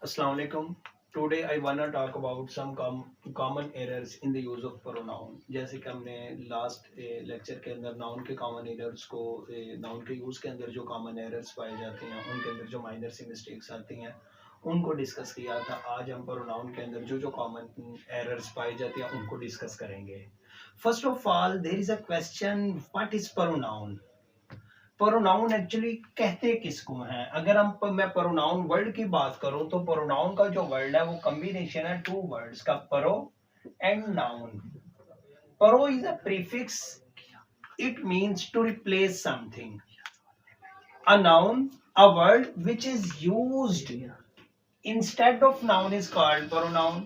Assalamu alaikum. Today I wanna talk about some common errors in the use of pronoun. जैसे कि हमने last lecture के अंदर noun के कॉमन एरर्स को नाउन के यूज के अंदर जो कॉमन एरर्स पाए जाते हैं उनके अंदर जो माइनर सी मिस्टेक्स आती हैं उनको डिस्कस किया था। आज हम प्रोनाउन के अंदर जो जो कॉमन एरर्स पाई जाती हैं उनको डिस्कस करेंगे। First of all there is a question, what is pronoun? Pronoun actually कहते किसको हैं? अगर मैं प्रोनाउन वर्ड की बात करूं तो प्रोनाउन का जो वर्ड है वो कॉम्बिनेशन है टू वर्ड्स का, pro and noun. Pro is a prefix, it means to replace something. A noun, a word which is used instead of noun is called pronoun.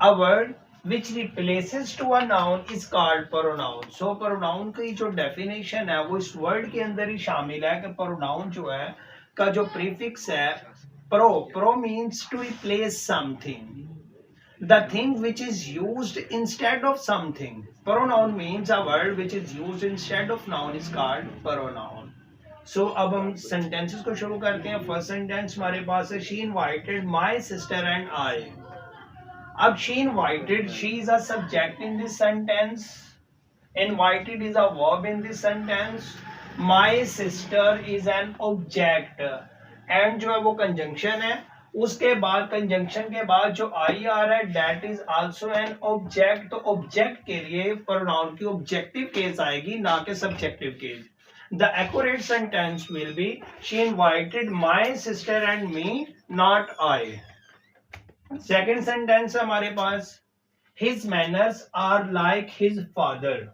A word which replaces to a noun is called pronoun. So pronoun की जो definition है वो इस word के अंदर ही शामिल है कि pronoun जो है का जो prefix है pro means to replace something, the thing which is used instead of something. Pronoun means a word which is used instead of noun is called pronoun. So अब हम sentences को शुरू करते हैं। First sentence हमारे पास है, she invited my sister and I. अब she invited, she is a subject in this sentence, invited is a verb in this sentence, my sister is an object, and जो है वो conjunction है। उसके बाद conjunction के बाद जो आई आ रहा है that is also an object। तो object के लिए pronoun की objective case आएगी, ना कि subjective case। The accurate sentence will be she invited my sister and me, not I। Second sentence हमारे पास, his manners are like his father.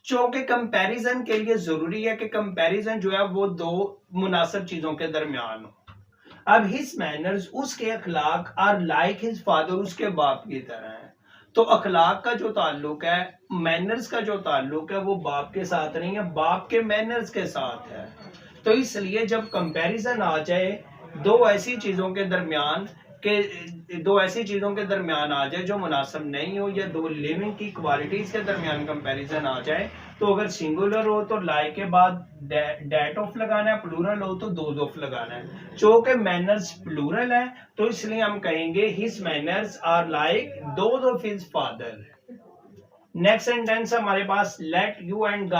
जो कि कंपैरिजन के लिए जरूरी है कि कंपैरिजन जो है वो दो मुनासिब चीजों के दरमियान हो। अब हिज मैनर्स, उसके अखलाक, आर लाइक हिज फादर, उसके बाप की तरह है। तो अखलाक का जो ताल्लुक है, मैनर्स का जो ताल्लुक है वो बाप के साथ नहीं है, बाप के मैनर्स के साथ है। तो इसलिए जब कंपैरिजन आ जाए दो ऐसी चीजों के दरमियान आ जाए जो मुनासिब नहीं हो, या दो लिविंग की क्वालिटीज के दरमियान कंपैरिजन आ जाए, तो अगर सिंगुलर हो तो लाइक के बाद डेट ऑफ लगाना है, प्लूरल हो तो दोज ऑफ लगाना है। चूंकि मैनर्स प्लूरल है तो इसलिए हम कहेंगे his manners are like those of his father. Next sentence हमारे पास, let you and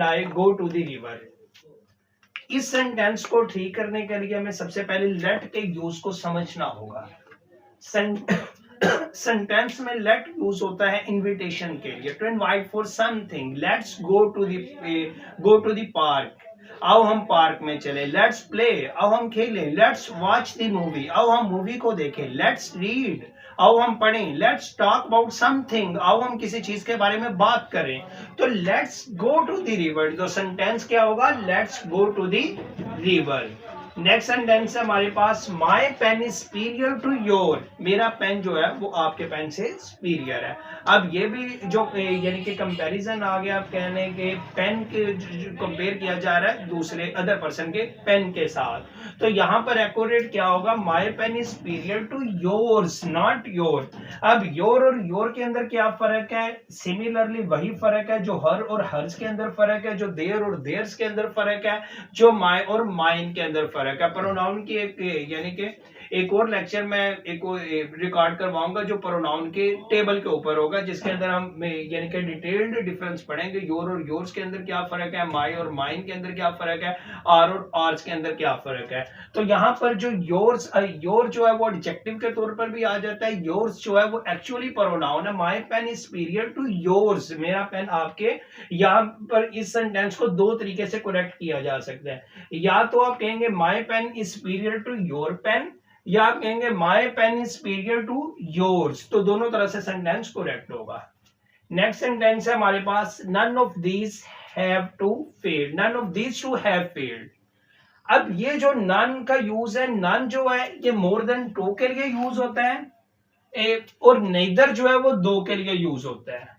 I go to the river. इस सेंटेंस को ठीक करने के लिए हमें सबसे पहले लेट के यूज को समझना होगा। सेंटेंस में लेट यूज होता है इनविटेशन के लिए, to invite for something. Let's go to the park, आओ हम पार्क में चले। लेट्स प्ले, आओ हम खेलें। लेट्स वॉच द मूवी, आओ हम मूवी को देखें। लेट्स रीड, आओ हम पढ़ें। लेट्स टॉक अबाउट समथिंग, आओ हम किसी चीज के बारे में बात करें। तो let's go to the river, तो सेंटेंस क्या होगा, let's go to the river. Next sentence है हमारे पास, my pen is superior to your. मेरा पेन जो है वो आपके पेन से सुपीरियर है। अब ये भी जो यानी कि कंपैरिजन आ गया, आप कहने के पेन के कंपेयर किया जा रहा है दूसरे अदर पर्सन के पेन के साथ। तो यहाँ पर एक्यूरेट क्या होगा, my pen is superior to yours, not your. अब योर और योर के अंदर क्या फर्क है? सिमिलरली वही फर्क है जो हर और हर्स के अंदर फर्क है, जो देयर और देयर्स के अंदर फर्क है, जो माई और माइन के अंदर फर्क है। प्रोनाउन की यानी कि एक और लेक्चर में रिकॉर्ड करवाऊंगा जो प्रोनाउन के टेबल के ऊपर होगा, जिसके अंदर हम यानी कि डिटेल्ड डिफरेंस पढ़ेंगे। योर और योर्स के अंदर क्या फर्क है, माई और माइन के अंदर क्या फर्क है, आर और आर्स के अंदर क्या फर्क है। तो यहाँ पर जो योर जो है वो एडजेक्टिव के तौर पर भी आ जाता है, योर्स जो है वो एक्चुअली प्रोनाउन है। My pen is superior to yours, मेरा पेन आपके। यहाँ पर इस सेंटेंस को दो तरीके से करेक्ट किया जा सकता है। या तो आप कहेंगे my pen is superior to your pen, या आप कहेंगे my pen is superior to yours. तो दोनों तरह से सेंटेंस करेक्ट होगा। नेक्स्ट सेंटेंस है हमारे पास, none of these have two failed, none of these two have failed. अब ये जो नन का यूज है, नन जो है ये मोर देन टू के लिए यूज होता है, और नेदर जो है वो दो के लिए यूज होता है।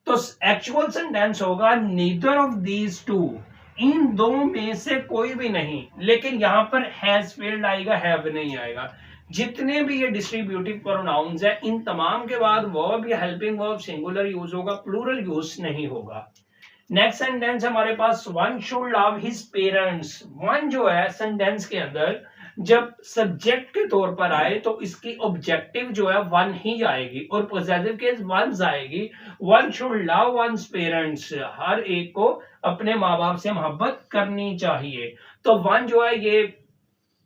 तो एक्चुअल सेंटेंस होगा नीदर ऑफ दीज टू, इन दो में से कोई भी नहीं। लेकिन यहां पर हैज फेल्ड आएगा, हैव नहीं आएगा। जितने भी ये डिस्ट्रीब्यूटिव प्रोनाउंस है इन तमाम के बाद वर्ब या हेल्पिंग वर्ब सिंगुलर यूज होगा, प्लूरल यूज नहीं होगा। नेक्स्ट सेंटेंस हमारे पास, one should love his parents. One जो है सेंटेंस के अंदर जब सब्जेक्ट के तौर पर आए तो इसकी ऑब्जेक्टिव जो है वन ही आएगी और पॉजिटिव केस वन आएगी। One should love one's parents, हर एक को अपने माँ बाप से मोहब्बत करनी चाहिए। तो वन जो है ये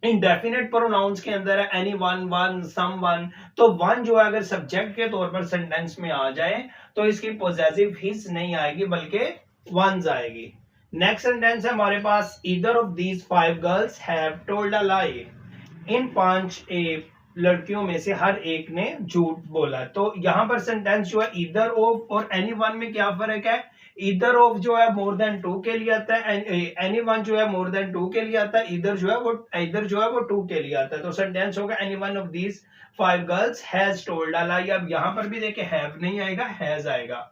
इंडेफिनेट प्रोनाउंस के अंदर है, एनी वन, वन, सम वन। तो वन जो है अगर सब्जेक्ट के तौर पर सेंटेंस में आ जाए तो इसकी पॉजिटिव हिज नहीं आएगी बल्कि वंस आएगी। नेक्स्ट सेंटेंस है हमारे पास, either of these 5 girls have told a lie. इन 5 लड़कियों में से हर एक ने झूठ बोला। तो यहां पर सेंटेंस जो है ईदर ऑफ और एनी वन में क्या फर्क है? ईदर ऑफ जो है मोर देन 2 के लिए आता है, एनी वन जो है मोर देन 2 के लिए आता है, इधर जो है वो 2 के लिए आता है। तो सेंटेंस होगा any one of these 5 girls has told a lie. अब यहां पर भी देखिए हैव नहीं आएगा, हैज आएगा।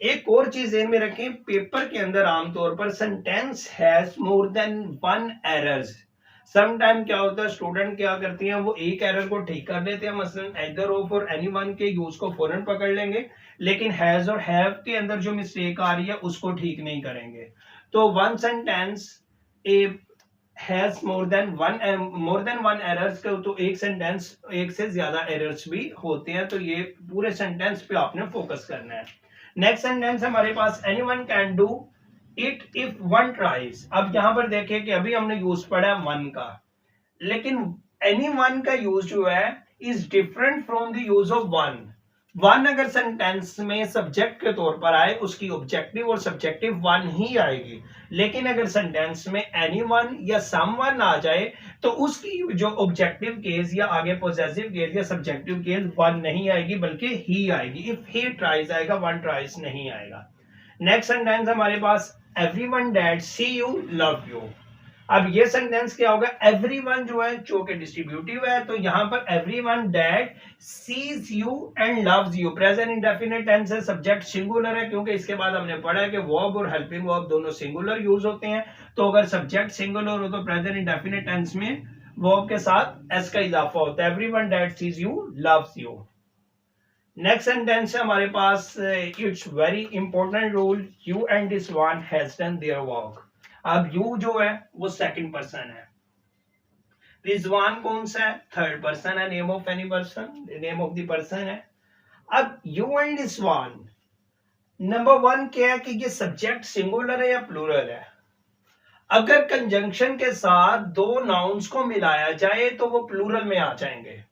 एक और चीज ध्यान में रखें, पेपर के अंदर आमतौर पर sentence has more than 1 errors. Sometime क्या होता है, स्टूडेंट क्या करती हैं, वो एक एरर को ठीक कर लेते हैं, मसलन ईदर ऑफ और एनी वन के यूज को फौरन पकड़ लेंगे, लेकिन हैज और हैव के अंदर जो मिस्टेक आ रही है उसको ठीक नहीं करेंगे। तो one sentence A has more than one errors के, तो एक सेंटेंस एक से ज्यादा एरर्स भी होते हैं। तो ये पूरे सेंटेंस पे आपने फोकस करना है। नेक्स्ट सेंटेंस हमारे पास, anyone can do it if one tries. अब यहां पर देखिए कि अभी हमने यूज पढ़ा वन का, लेकिन एनी वन का यूज जो है is different from the use of one. One अगर सेंटेंस में सब्जेक्ट के तौर पर आए उसकी ऑब्जेक्टिव और सब्जेक्टिव वन ही आएगी, लेकिन अगर सेंटेंस में एनी वन या सम वन आ जाए तो उसकी जो ऑब्जेक्टिव केस या आगे पॉजेसिव केस या सब्जेक्टिव केस वन नहीं आएगी बल्कि ही आएगी। इफ ही ट्राइज आएगा, वन ट्राइज नहीं आएगा। नेक्स्ट सेंटेंस हमारे पास, everyone that see you love you. अब ये सेंटेंस क्या होगा, एवरीवन जो है चो के डिस्ट्रीब्यूटिव है, तो यहां पर everyone that sees you and loves you, present indefinite tense है, सब्जेक्ट सिंगुलर है क्योंकि इसके बाद हमने पढ़ा है कि वर्ब और हेल्पिंग वर्ब दोनों सिंगुलर यूज होते हैं। तो अगर सब्जेक्ट सिंगुलर हो तो प्रेजेंट इंडेफिनिट टेंस में वर्ब के साथ एस का इजाफा होता है, everyone that sees you loves you. Next sentence है हमारे पास, it's very important rule, you and this one has done their work. अब यू जो है वो सेकंड पर्सन है, रिजवान कौन सा है, थर्ड पर्सन है, name of any person, name of the person है। अब you and Rizwan, number one क्या है कि ये सब्जेक्ट सिंगुलर है या प्लूरल है। अगर कंजंक्शन के साथ दो नाउन्स को मिलाया जाए तो वो प्लूरल में आ जाएंगे।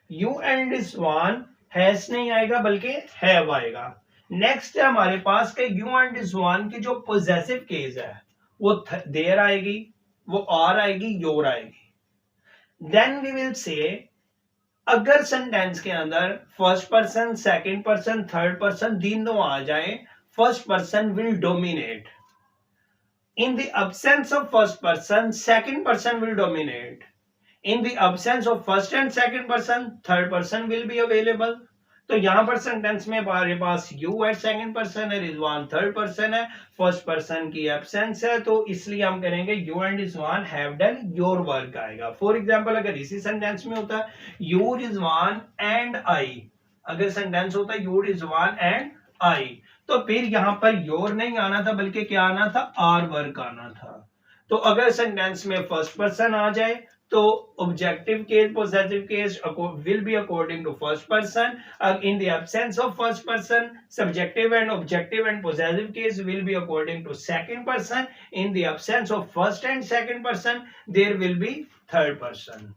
यू एंड रिजवान हैज नहीं आएगा बल्कि हैव आएगा। नेक्स्ट है हमारे पास के यू एंड रिजवान की जो पोजेसिव केस है वो देयर आएगी, वो आर आएगी, योर आएगी। देन वी विल से, अगर सेंटेंस के अंदर first person, second person, third person तीनों आ जाए, first person will dominate. In the absence of first person, second person will dominate. In the absence of first and second person, third person will be available. तो यहां पर sentence में हमारे पास you eight second person है, Rizwan third person है, first person की absence है, तो इसलिए हम करेंगे you and Rizwan have done your work आएगा। फॉर एग्जांपल अगर इसी सेंटेंस में होता है यू रिजवान एंड आई, अगर सेंटेंस होता है यू रिजवान एंड आई, तो फिर यहां पर योर नहीं आना था बल्कि क्या आना था, आर वर्क आना था। तो अगर सेंटेंस में फर्स्ट पर्सन आ जाए तो objective case, possessive case will be according to first person. In the absence of first person, subjective and objective and possessive case will be according to second person. In the absence of first and second person, there will be third person.